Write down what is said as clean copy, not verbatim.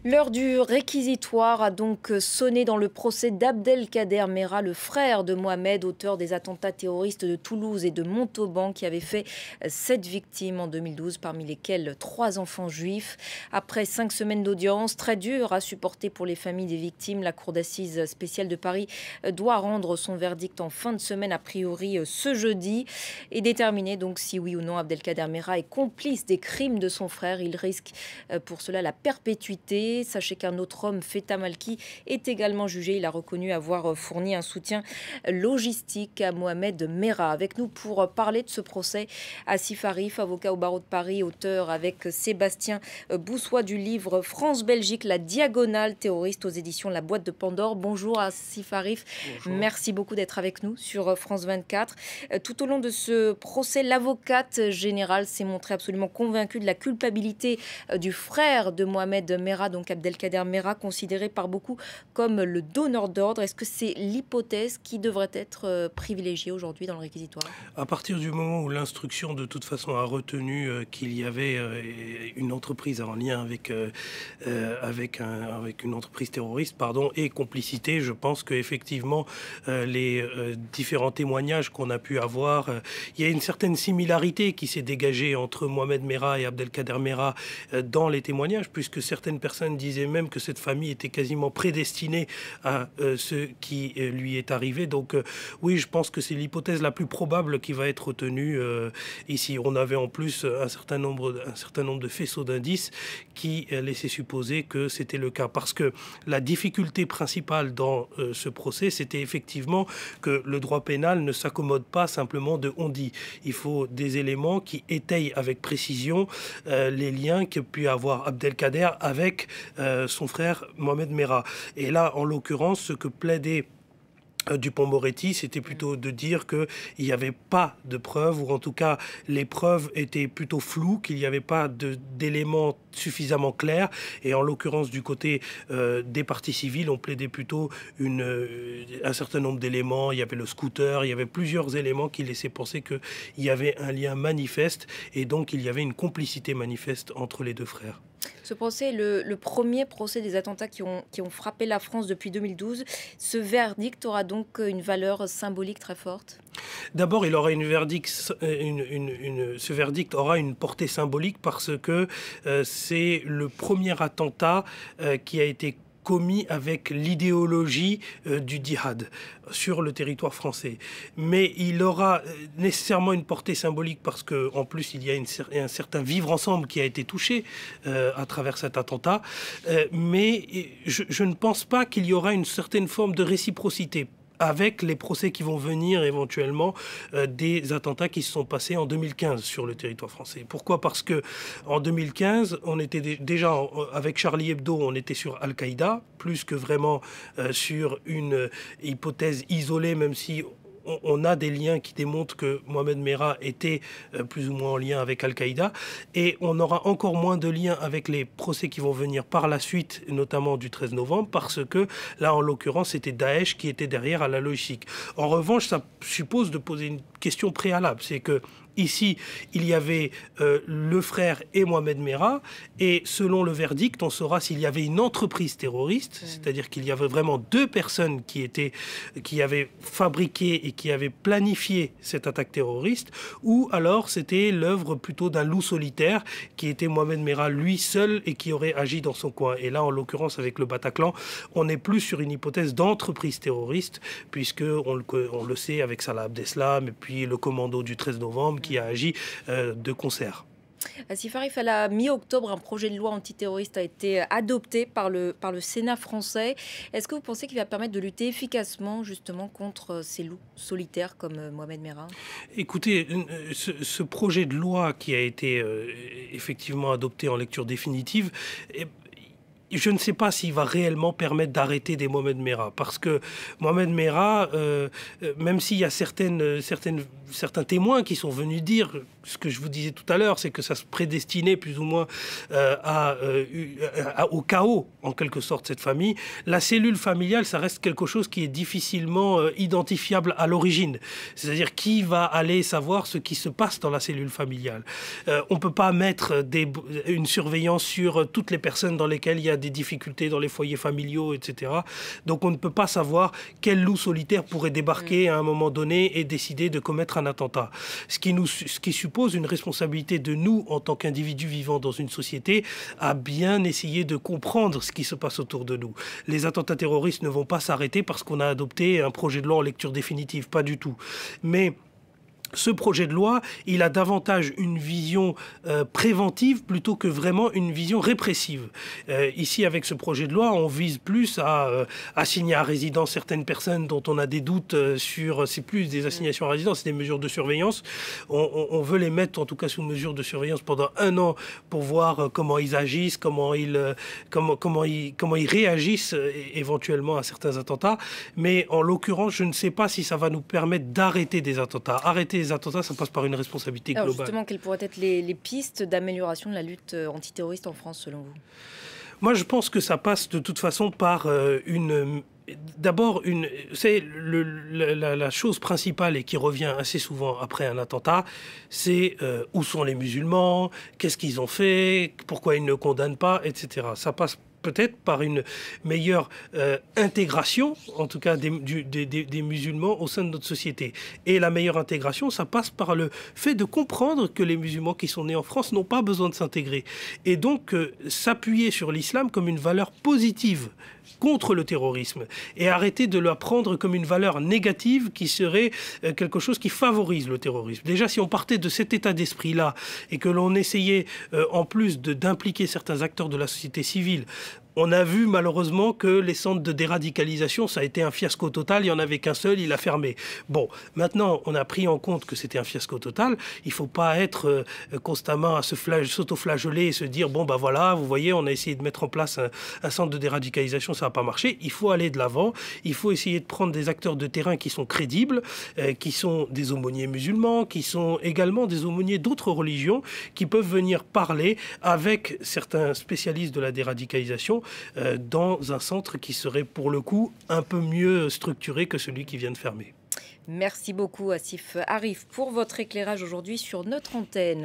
L'heure du réquisitoire a donc sonné dans le procès d'Abdelkader Merah, le frère de Mohamed, auteur des attentats terroristes de Toulouse et de Montauban, qui avait fait 7 victimes en 2012, parmi lesquelles 3 enfants juifs. Après 5 semaines d'audience, très dures à supporter pour les familles des victimes, la Cour d'assises spéciale de Paris doit rendre son verdict en fin de semaine, a priori ce jeudi, et déterminer donc si oui ou non Abdelkader Merah est complice des crimes de son frère. Il risque pour cela la perpétuité. Sachez qu'un autre homme, Feta Malki, est également jugé. Il a reconnu avoir fourni un soutien logistique à Mohamed Merah. Avec nous pour parler de ce procès, Asif Arif, avocat au barreau de Paris, auteur avec Sébastien Boussois du livre France-Belgique, la diagonale terroriste aux éditions La Boîte de Pandore. Bonjour Asif Arif. Bonjour. Merci beaucoup d'être avec nous sur France 24. Tout au long de ce procès, l'avocate générale s'est montrée absolument convaincue de la culpabilité du frère de Mohamed Merah, donc Abdelkader Merah, considéré par beaucoup comme le donneur d'ordre. Est-ce que c'est l'hypothèse qui devrait être privilégiée aujourd'hui dans le réquisitoire? À partir du moment où l'instruction, de toute façon, a retenu qu'il y avait une entreprise en lien avec une entreprise terroriste, et complicité, je pense qu'effectivement, les différents témoignages qu'on a pu avoir, il y a une certaine similarité qui s'est dégagée entre Mohamed Merah et Abdelkader Merah dans les témoignages, puisque certaines personnes disaient même que cette famille était quasiment prédestinée à ce qui lui est arrivé. Donc oui, je pense que c'est l'hypothèse la plus probable qui va être retenue ici. On avait en plus un certain nombre de faisceaux d'indices qui laissaient supposer que c'était le cas. Parce que la difficulté principale dans ce procès, c'était effectivement que le droit pénal ne s'accommode pas simplement de on dit. Il faut des éléments qui étayent avec précision les liens qu'a pu avoir Abdelkader avec son frère Mohamed Merah. Et là, en l'occurrence, ce que plaidait Dupond-Moretti, c'était plutôt de dire qu'il n'y avait pas de preuves, ou en tout cas les preuves étaient plutôt floues, qu'il n'y avait pas d'éléments suffisamment clairs. Et en l'occurrence du côté des parties civiles, on plaidait plutôt un certain nombre d'éléments. Il y avait le scooter, il y avait plusieurs éléments qui laissaient penser qu'il y avait un lien manifeste, et donc il y avait une complicité manifeste entre les deux frères. Ce procès est le premier procès des attentats qui ont frappé la France depuis 2012. Ce verdict aura donc une valeur symbolique très forte? D'abord, il aura ce verdict aura une portée symbolique parce que c'est le premier attentat qui a été commis avec l'idéologie du djihad sur le territoire français. Mais il aura nécessairement une portée symbolique parce qu'en plus, il y a un certain vivre ensemble qui a été touché à travers cet attentat. Mais je ne pense pas qu'il y aura une certaine forme de réciprocité avec les procès qui vont venir éventuellement des attentats qui se sont passés en 2015 sur le territoire français. Pourquoi? Parce que en 2015, on était déjà avec Charlie Hebdo, on était sur Al-Qaïda, plus que vraiment sur une hypothèse isolée, même si on a des liens qui démontrent que Mohamed Merah était plus ou moins en lien avec Al-Qaïda, et on aura encore moins de liens avec les procès qui vont venir par la suite, notamment du 13 novembre, parce que là, en l'occurrence, c'était Daesh qui était derrière à la logique. En revanche, ça suppose de poser une question préalable, c'est que ici, il y avait le frère et Mohamed Merah, et selon le verdict, on saura s'il y avait une entreprise terroriste, c'est-à-dire qu'il y avait vraiment 2 personnes qui avaient fabriqué et qui avaient planifié cette attaque terroriste, ou alors c'était l'œuvre plutôt d'un loup solitaire qui était Mohamed Merah lui seul et qui aurait agi dans son coin. Et là, en l'occurrence, avec le Bataclan, on n'est plus sur une hypothèse d'entreprise terroriste, puisque on le sait avec Salah Abdeslam et puis le commando du 13 novembre qui a agi de concert. Asif Arif, à la mi-octobre, un projet de loi antiterroriste a été adopté par le Sénat français. Est-ce que vous pensez qu'il va permettre de lutter efficacement justement contre ces loups solitaires comme Mohamed Merah? Écoutez, ce projet de loi qui a été effectivement adopté en lecture définitive, je ne sais pas s'il va réellement permettre d'arrêter des Mohamed Merah, parce que Mohamed Merah, même s'il y a certains témoins qui sont venus dire ce que je vous disais tout à l'heure, c'est que ça se prédestinait plus ou moins au chaos, en quelque sorte, cette famille. La cellule familiale, ça reste quelque chose qui est difficilement identifiable à l'origine. C'est-à-dire qui va aller savoir ce qui se passe dans la cellule familiale. On ne peut pas mettre une surveillance sur toutes les personnes dans lesquelles il y a des difficultés dans les foyers familiaux, etc. Donc on ne peut pas savoir quel loup solitaire pourrait débarquer à un moment donné et décider de commettre un attentat. Ce qui suppose une responsabilité de nous, en tant qu'individus vivant dans une société, à bien essayer de comprendre ce qui se passe autour de nous. Les attentats terroristes ne vont pas s'arrêter parce qu'on a adopté un projet de loi en lecture définitive, pas du tout. Mais ce projet de loi, il a davantage une vision préventive plutôt que vraiment une vision répressive. Ici, avec ce projet de loi, on vise plus à assigner à résidence certaines personnes dont on a des doutes sur... C'est plus des assignations à résidence, c'est des mesures de surveillance. On veut les mettre, en tout cas, sous mesure de surveillance pendant 1 an pour voir comment ils agissent, comment ils réagissent éventuellement à certains attentats. Mais en l'occurrence, je ne sais pas si ça va nous permettre d'arrêter des attentats. Arrêter les attentats, ça passe par une responsabilité globale. Alors justement, quelles pourraient être les pistes d'amélioration de la lutte antiterroriste en France, selon vous? Moi, je pense que ça passe de toute façon par D'abord, c'est la chose principale et qui revient assez souvent après un attentat, c'est où sont les musulmans, qu'est-ce qu'ils ont fait, pourquoi ils ne condamnent pas, etc. Ça passe peut-être par une meilleure intégration, en tout cas des musulmans au sein de notre société. Et la meilleure intégration, ça passe par le fait de comprendre que les musulmans qui sont nés en France n'ont pas besoin de s'intégrer. Et donc, s'appuyer sur l'islam comme une valeur positive contre le terrorisme et arrêter de la prendre comme une valeur négative qui serait quelque chose qui favorise le terrorisme. Déjà, si on partait de cet état d'esprit-là et que l'on essayait en plus d'impliquer certains acteurs de la société civile, on a vu malheureusement que les centres de déradicalisation, ça a été un fiasco total. Il n'y en avait qu'un seul, il a fermé. Bon, maintenant, on a pris en compte que c'était un fiasco total. Il ne faut pas être constamment à s'auto-flageller et se dire, bon, ben voilà, vous voyez, on a essayé de mettre en place un centre de déradicalisation, ça n'a pas marché. Il faut aller de l'avant. Il faut essayer de prendre des acteurs de terrain qui sont crédibles, qui sont des aumôniers musulmans, qui sont également des aumôniers d'autres religions, qui peuvent venir parler avec certains spécialistes de la déradicalisation dans un centre qui serait pour le coup un peu mieux structuré que celui qui vient de fermer. Merci beaucoup Asif Arif pour votre éclairage aujourd'hui sur notre antenne.